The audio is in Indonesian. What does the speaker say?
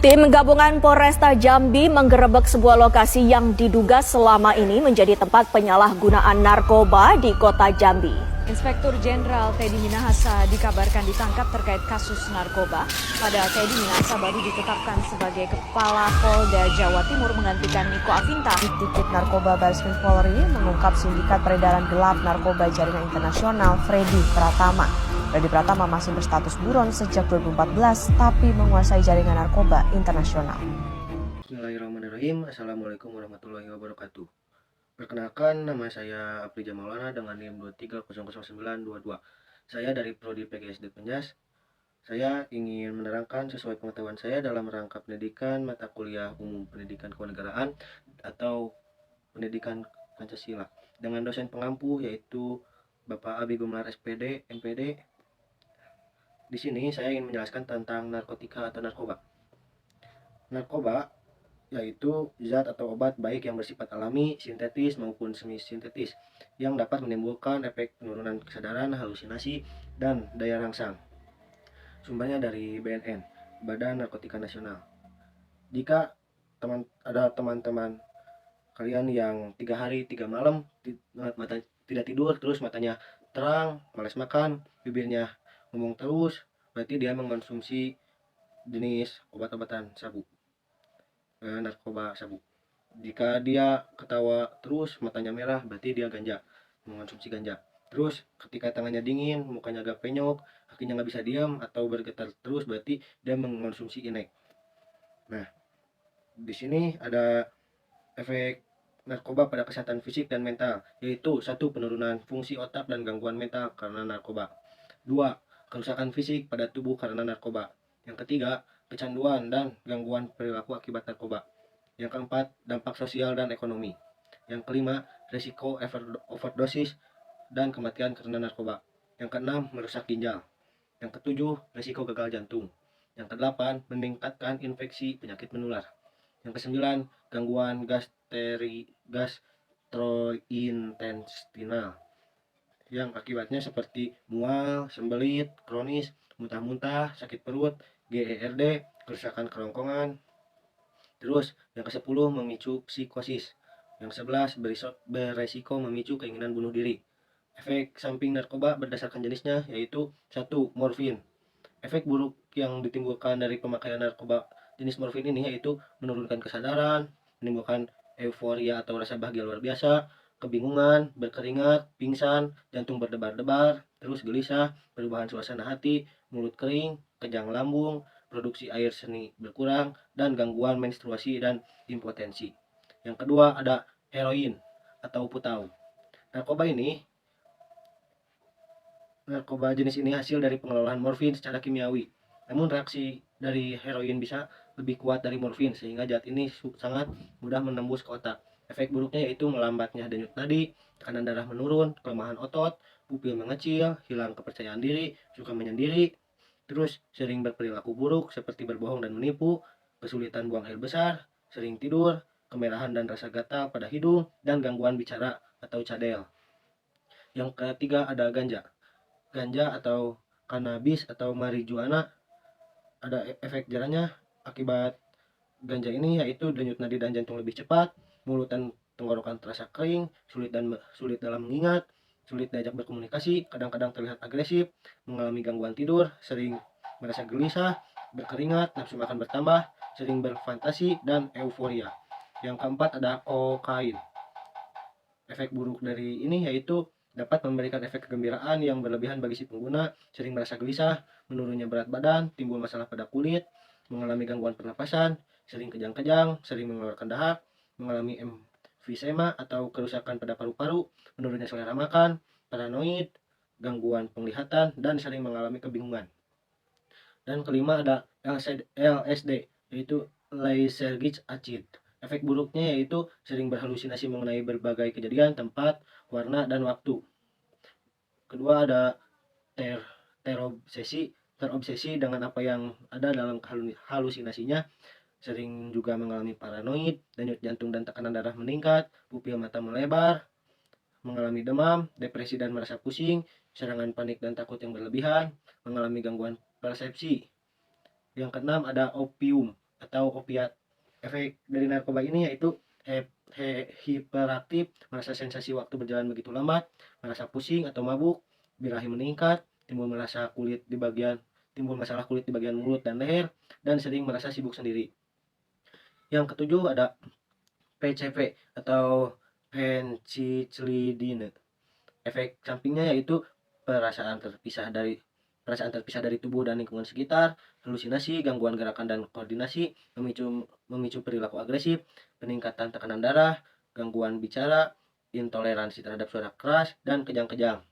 Tim gabungan Polresta Jambi menggerebek sebuah lokasi yang diduga selama ini menjadi tempat penyalahgunaan narkoba di kota Jambi. Inspektur Jenderal Teddy Minahasa dikabarkan ditangkap terkait kasus narkoba. Pada Teddy Minahasa baru ditetapkan sebagai Kepala Polda Jawa Timur menggantikan Niko Afinta. Diktit Narkoba Bareskrim Polri mengungkap sindikat peredaran gelap narkoba jaringan internasional Freddy Pratama. Freddy Pratama masih berstatus buron sejak 2014 tapi menguasai jaringan narkoba internasional. Bismillahirrahmanirrahim. Assalamualaikum warahmatullahi wabarakatuh. Perkenalkan, nama saya Apri Jamalana dengan NIM 2300922. Saya dari Prodi PGSD Penjas. Saya ingin menerangkan sesuai pengetahuan saya dalam rangka pendidikan mata kuliah umum pendidikan kewarganegaraan atau pendidikan Pancasila dengan dosen pengampu yaitu Bapak Abi Gumelar SPD MPD. Di sini saya ingin menjelaskan tentang narkotika atau narkoba. Narkoba yaitu zat atau obat baik yang bersifat alami, sintetis maupun semi sintetis yang dapat menimbulkan efek penurunan kesadaran, halusinasi, dan daya rangsang. Sumbernya dari BNN, Badan Narkotika Nasional. Jika ada teman-teman kalian yang 3 hari 3 malam tidak tidur, terus matanya terang, malas makan, bibirnya ngomong terus, berarti dia mengkonsumsi jenis obat-obatan sabu, narkoba sabu. Jika dia ketawa terus, matanya merah, berarti dia ganja, mengkonsumsi ganja. Terus ketika tangannya dingin, mukanya agak penyok, kakinya nggak bisa diam atau bergetar terus, berarti dia mengkonsumsi inek. Nah, di sini ada efek narkoba pada kesehatan fisik dan mental, yaitu 1. Penurunan fungsi otak dan gangguan mental karena narkoba. 2. Kerusakan fisik pada tubuh karena narkoba. Yang ketiga, kecanduan dan gangguan perilaku akibat narkoba. Yang keempat, dampak sosial dan ekonomi. Yang kelima, risiko overdosis dan kematian karena narkoba. Yang keenam, merusak ginjal. Yang ketujuh, risiko gagal jantung. Yang kedelapan, meningkatkan infeksi penyakit menular. Yang kesembilan, gangguan gastrointestinal yang akibatnya seperti mual, sembelit, kronis, muntah-muntah, sakit perut, GERD, kerusakan kerongkongan. Terus yang ke-10 memicu psikosis. Yang 11 beresiko memicu keinginan bunuh diri. Efek samping narkoba berdasarkan jenisnya yaitu 1. Morfin. Efek buruk yang ditimbulkan dari pemakaian narkoba jenis morfin ini yaitu menurunkan kesadaran, menimbulkan euforia atau rasa bahagia luar biasa, kebingungan, berkeringat, pingsan, jantung berdebar-debar, terus gelisah, perubahan suasana hati, mulut kering, kejang lambung, produksi air seni berkurang, dan gangguan menstruasi dan impotensi. Yang kedua ada heroin atau putau. Narkoba jenis ini hasil dari pengelolaan morfin secara kimiawi. Namun reaksi dari heroin bisa lebih kuat dari morfin sehingga zat ini sangat mudah menembus ke otak. Efek buruknya yaitu melambatnya denyut nadi, tekanan darah menurun, kelemahan otot, pupil mengecil, hilang kepercayaan diri, suka menyendiri, terus sering berperilaku buruk seperti berbohong dan menipu, kesulitan buang air besar, sering tidur, kemerahan dan rasa gatal pada hidung, dan gangguan bicara atau cadel. Yang ketiga ada ganja. Ganja atau kanabis atau marijuana ada efek jerahnya akibat ganja ini yaitu denyut nadi dan jantung lebih cepat, mulut dan tenggorokan terasa kering, sulit dalam mengingat, sulit diajak berkomunikasi, kadang-kadang terlihat agresif, mengalami gangguan tidur, sering merasa gelisah, berkeringat, nafsu makan bertambah, sering berfantasi, dan euforia. Yang keempat ada kokain. Efek buruk dari ini yaitu dapat memberikan efek kegembiraan yang berlebihan bagi si pengguna, sering merasa gelisah, menurunnya berat badan, timbul masalah pada kulit, mengalami gangguan pernapasan, sering kejang-kejang, sering mengeluarkan dahak, mengalami emfisema atau kerusakan pada paru-paru, menurunnya selera makan, paranoid, gangguan penglihatan, dan sering mengalami kebingungan. Dan kelima ada LSD, yaitu lysergic acid. Efek buruknya yaitu sering berhalusinasi mengenai berbagai kejadian, tempat, warna, dan waktu. Kedua ada terobsesi dengan apa yang ada dalam halusinasinya, sering juga mengalami paranoid, denyut jantung dan tekanan darah meningkat, pupil mata melebar, mengalami demam, depresi dan merasa pusing, serangan panik dan takut yang berlebihan, mengalami gangguan persepsi. Yang keenam ada opium atau opiat. Efek dari narkoba ini yaitu hiperaktif, merasa sensasi waktu berjalan begitu lambat, merasa pusing atau mabuk, birahi meningkat, timbul masalah kulit di bagian mulut dan leher, dan sering merasa sibuk sendiri. Yang ketujuh ada PCP atau penicillidine. Efek sampingnya yaitu perasaan terpisah dari tubuh dan lingkungan sekitar, halusinasi, gangguan gerakan dan koordinasi, memicu perilaku agresif, peningkatan tekanan darah, gangguan bicara, intoleransi terhadap suara keras, dan kejang-kejang.